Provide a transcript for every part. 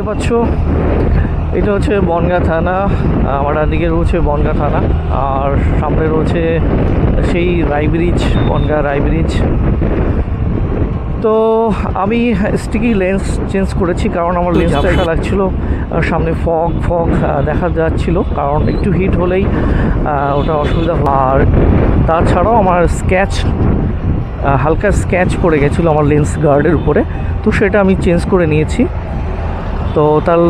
পাচ্ছ এটা হচ্ছে বনগাঁ থানা, আমার দিকে রয়েছে বনগাঁ থানা, আর সামনে রয়েছে সেই রায়ব্রিজ, বনগাঁ রায়ব্রিজ। তো আমি স্টিকি লেন্স চেঞ্জ করেছি কারণ আমার লেন্সটা ঝাপসা লাগছিল, সামনে ফগ দেখা যাচ্ছিল, কারণ একটু হিট হলেই ওটা অসুবিধা। আর তাছাড়াও আমার হালকা স্ক্যাচ পড়ে গেছিলো আমার লেন্স গার্ডের উপরে, তো সেটা আমি চেঞ্জ করে নিয়েছি। তো তার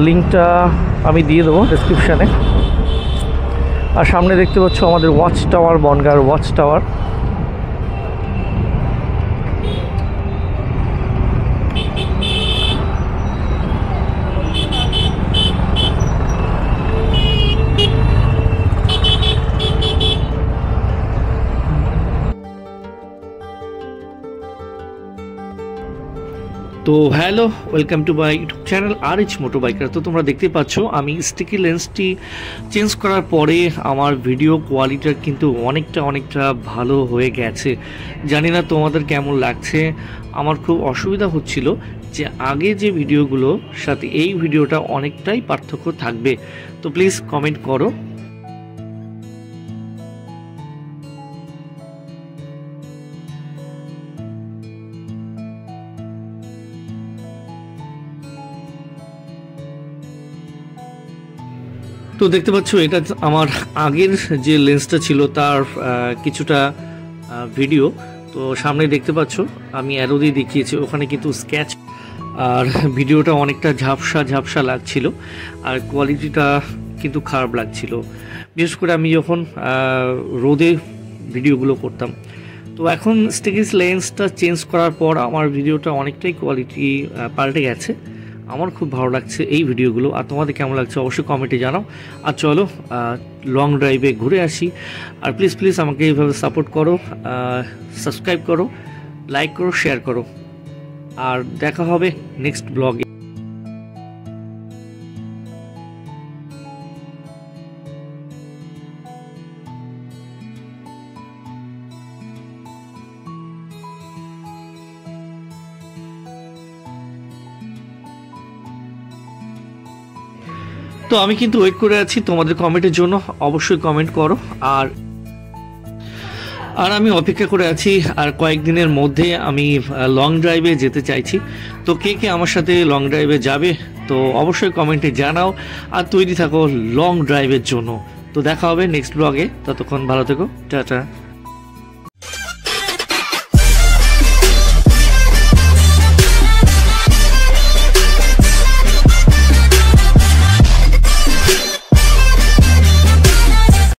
লিঙ্কটা আমি দিয়ে দেবো ডেসক্রিপশানে। আর সামনে দেখতে পাচ্ছ আমাদের ওয়াচ টাওয়ার, বনগাঁর ওয়াচ টাওয়ার। তো hello, welcome to my YouTube channel RH moto biker. তো তোমরা দেখতে পাচ্ছ আমি স্টিকি লেন্সটি চেঞ্জ করার পরে আমার ভিডিও কোয়ালিটিটা কিন্তু অনেকটা ভালো হয়ে গেছে। জানি না তোমাদের কেমন লাগছে। আমার খুব অসুবিধা হচ্ছিল যে আগে যে ভিডিওগুলোর সাথে এই ভিডিওটা অনেকটাই পার্থক্য থাকবে। তো প্লিজ কমেন্ট করো। তো দেখতে পাচ্ছ এটা আমার আগের যে লেন্সটা ছিল তার কিছুটা ভিডিও। তো সামনে দেখতে পাচ্ছ আমি অ্যারো দিয়ে দেখিয়েছি, ওখানে কিন্তু স্ক্যাচ, আর ভিডিওটা অনেকটা ঝাপসা লাগছিল, আর কোয়ালিটিটা কিন্তু খারাপ লাগছিল, বিশেষ করে আমি যখন রোদে ভিডিওগুলো করতাম। তো এখন স্টিকি লেন্সটা চেঞ্জ করার পর আমার ভিডিওটা অনেকটাই কোয়ালিটি পাল্টে গেছে। আমার খুব ভালো লাগছে এই ভিডিওগুলো। আর তোমাদের কেমন লাগছে অবশ্যই কমেন্টে জানাও। আর চলো লং ড্রাইভে ঘুরে আসি। আর প্লিজ আমাকে এইভাবে সাপোর্ট করো, সাবস্ক্রাইব করো, লাইক করো, শেয়ার করো। আর দেখা হবে নেক্সট ব্লগে। তো আমি কিন্তু ওয়েট করে আছি তোমাদের কমেন্টের জন্য, অবশ্যই কমেন্ট করো। আর আমি অপেক্ষা করে আছি, আর কয়েকদিনের মধ্যে আমি লং ড্রাইভে যেতে চাইছি। তো কে আমার সাথে লং ড্রাইভে যাবে তো অবশ্যই কমেন্টে জানাও, আর তৈরি থাকো লং ড্রাইভের জন্য। তো দেখা হবে নেক্সট ব্লগে, ততক্ষণ ভালো থেকো, টাটা।